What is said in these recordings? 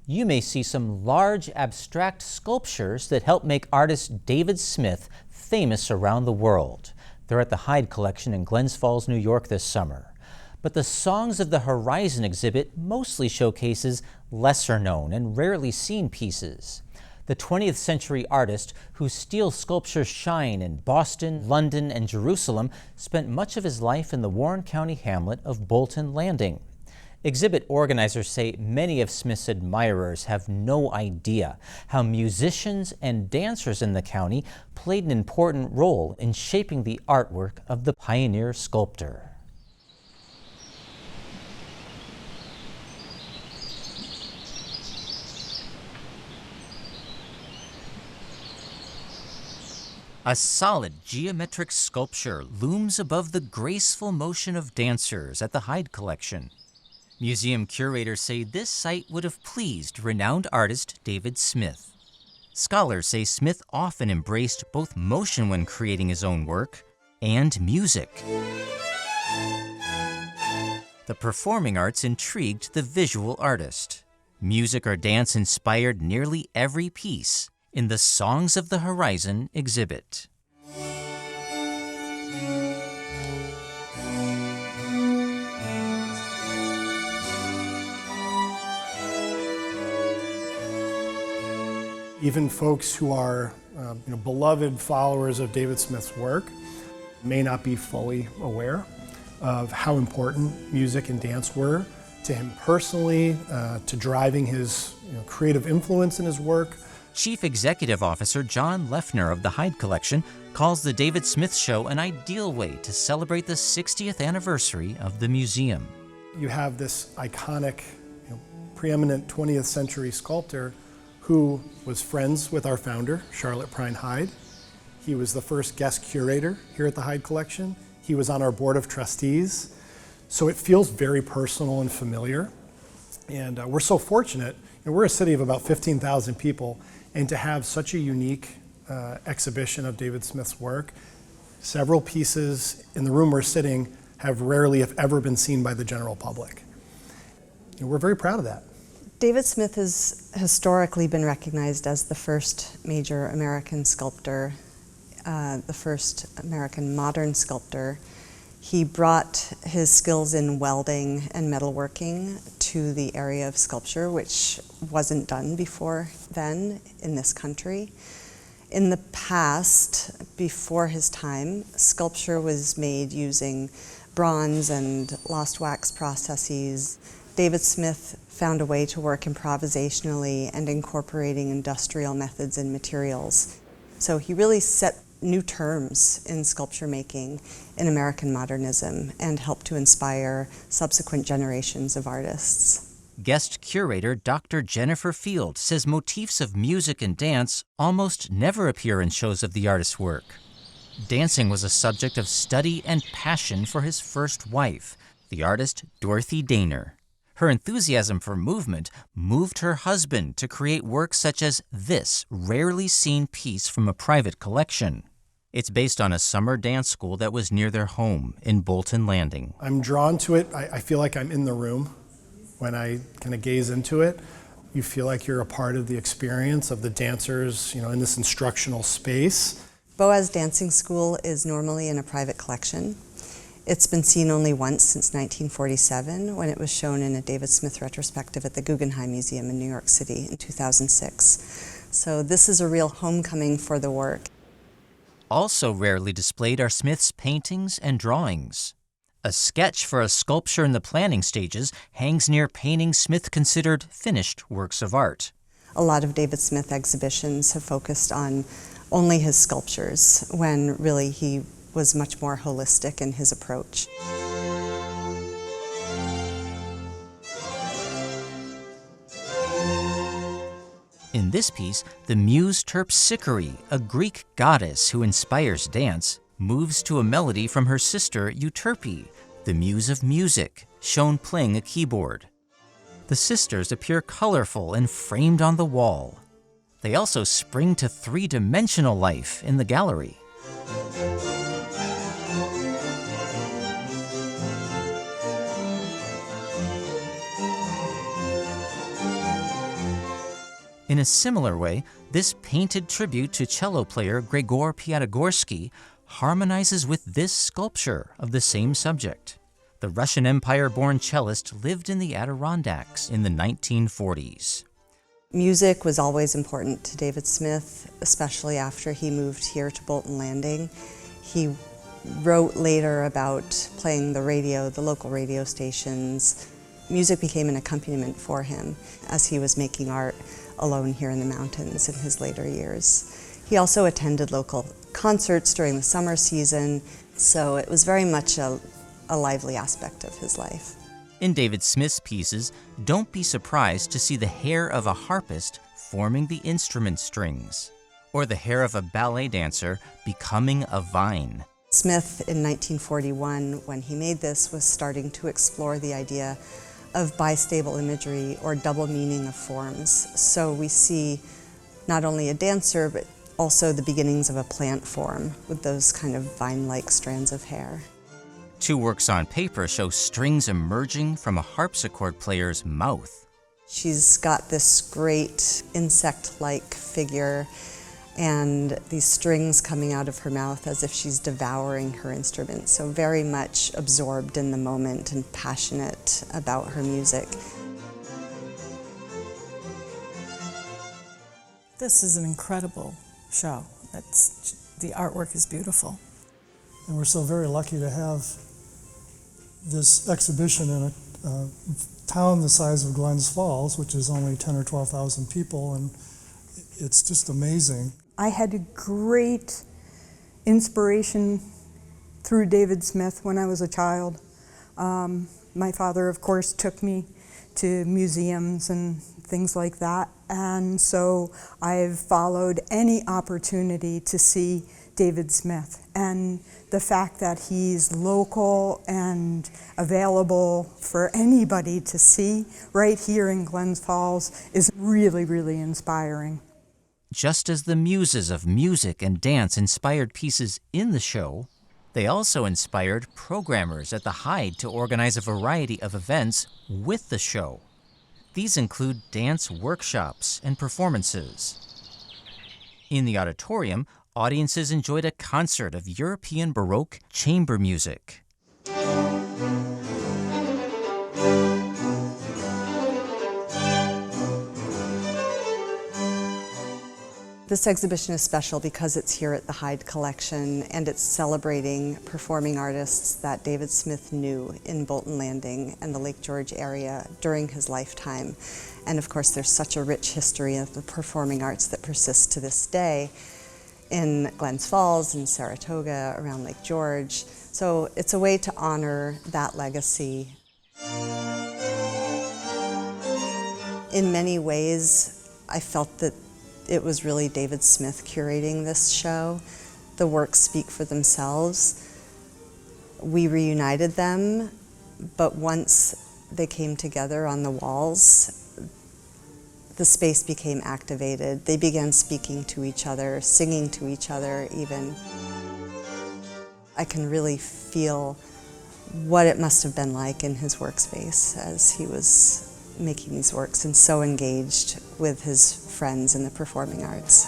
you may see some large abstract sculptures that help make artist David Smith famous around the world. They're at the Hyde Collection in Glens Falls, New York this summer. But the Songs of the Horizon exhibit mostly showcases lesser-known and rarely seen pieces. The 20th century artist, whose steel sculptures shine in Boston, London, and Jerusalem, spent much of his life in the Warren County hamlet of Bolton Landing. Exhibit organizers say many of Smith's admirers have no idea how musicians and dancers in the county played an important role in shaping the artwork of the pioneer sculptor. A solid geometric sculpture looms above the graceful motion of dancers at the Hyde Collection. Museum curators say this site would have pleased renowned artist David Smith. Scholars say Smith often embraced both motion when creating his own work and music. The performing arts intrigued the visual artist. Music or dance inspired nearly every piece in the Songs of the Horizon exhibit. Even folks who are beloved followers of David Smith's work may not be fully aware of how important music and dance were to him personally, to driving his creative influence in his work. Chief Executive Officer John Lefner of the Hyde Collection calls the David Smith Show an ideal way to celebrate the 60th anniversary of the museum. You have this iconic, preeminent 20th century sculptor who was friends with our founder, Charlotte Prine Hyde. He was the first guest curator here at the Hyde Collection. He was on our board of trustees. So it feels very personal and familiar. And we're so fortunate. We're a city of about 15,000 people, and to have such a unique exhibition of David Smith's work, several pieces in the room we're sitting have rarely, if ever, been seen by the general public. And we're very proud of that. David Smith has historically been recognized as the first major American sculptor, the first American modern sculptor. He brought his skills in welding and metalworking to the area of sculpture, which wasn't done before then in this country. In the past, before his time, sculpture was made using bronze and lost wax processes. David Smith found a way to work improvisationally and incorporating industrial methods and materials. So he really set new terms in sculpture making in American modernism and helped to inspire subsequent generations of artists. Guest curator Dr. Jennifer Field says motifs of music and dance almost never appear in shows of the artist's work. Dancing was a subject of study and passion for his first wife, the artist Dorothy Daner. Her enthusiasm for movement moved her husband to create works such as this rarely seen piece from a private collection. It's based on a summer dance school that was near their home in Bolton Landing. I'm drawn to it. I feel like I'm in the room when I kind of gaze into it. You feel like you're a part of the experience of the dancers, in this instructional space. Boaz Dancing School is normally in a private collection. It's been seen only once since 1947, when it was shown in a David Smith retrospective at the Guggenheim Museum in New York City in 2006. So this is a real homecoming for the work. Also rarely displayed are Smith's paintings and drawings. A sketch for a sculpture in the planning stages hangs near paintings Smith considered finished works of art. A lot of David Smith exhibitions have focused on only his sculptures, when really he was much more holistic in his approach. In this piece, the muse Terpsichore, a Greek goddess who inspires dance, moves to a melody from her sister Euterpe, the muse of music, shown playing a keyboard. The sisters appear colorful and framed on the wall. They also spring to three-dimensional life in the gallery. In a similar way, this painted tribute to cello player Gregor Piatigorsky harmonizes with this sculpture of the same subject. The Russian Empire-born cellist lived in the Adirondacks in the 1940s. Music was always important to David Smith, especially after he moved here to Bolton Landing. He wrote later about playing the radio, the local radio stations. Music became an accompaniment for him as he was making art alone here in the mountains in his later years. He also attended local concerts during the summer season, so it was very much a lively aspect of his life. In David Smith's pieces, don't be surprised to see the hair of a harpist forming the instrument strings, or the hair of a ballet dancer becoming a vine. Smith, in 1941, when he made this, was starting to explore the idea of bistable imagery or double meaning of forms. So we see not only a dancer, but also the beginnings of a plant form with those kind of vine-like strands of hair. Two works on paper show strings emerging from a harpsichord player's mouth. She's got this great insect-like figure and these strings coming out of her mouth as if she's devouring her instrument, so very much absorbed in the moment and passionate about her music. This is an incredible show. The artwork is beautiful. And we're so very lucky to have this exhibition in a town the size of Glens Falls, which is only 10 or 12,000 people, and it's just amazing. I had a great inspiration through David Smith when I was a child. My father, of course, took me to museums and things like that, and so I've followed any opportunity to see David Smith, and the fact that he's local and available for anybody to see right here in Glens Falls is really, really inspiring. Just as the muses of music and dance inspired pieces in the show, they also inspired programmers at the Hyde to organize a variety of events with the show. These include dance workshops and performances. In the auditorium, audiences enjoyed a concert of European Baroque chamber music. This exhibition is special because it's here at the Hyde Collection and it's celebrating performing artists that David Smith knew in Bolton Landing and the Lake George area during his lifetime. And of course there's such a rich history of the performing arts that persists to this day in Glens Falls, in Saratoga, around Lake George. So it's a way to honor that legacy. In many ways, I felt that it was really David Smith curating this show. The works speak for themselves. We reunited them, but once they came together on the walls, the space became activated. They began speaking to each other, singing to each other even. I can really feel what it must have been like in his workspace as he was making these works and so engaged with his friends in the performing arts.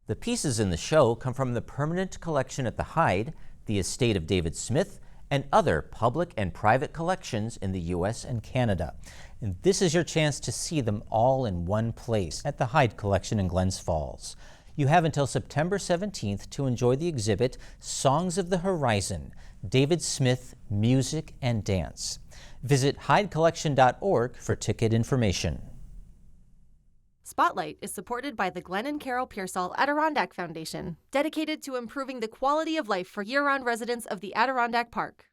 The pieces in the show come from the permanent collection at the Hyde, the estate of David Smith, and other public and private collections in the U.S. and Canada. And this is your chance to see them all in one place at the Hyde Collection in Glens Falls. You have until September 17th to enjoy the exhibit Songs of the Horizon, David Smith, Music and Dance. Visit hydecollection.org for ticket information. Spotlight is supported by the Glenn and Carol Pearsall Adirondack Foundation, dedicated to improving the quality of life for year-round residents of the Adirondack Park.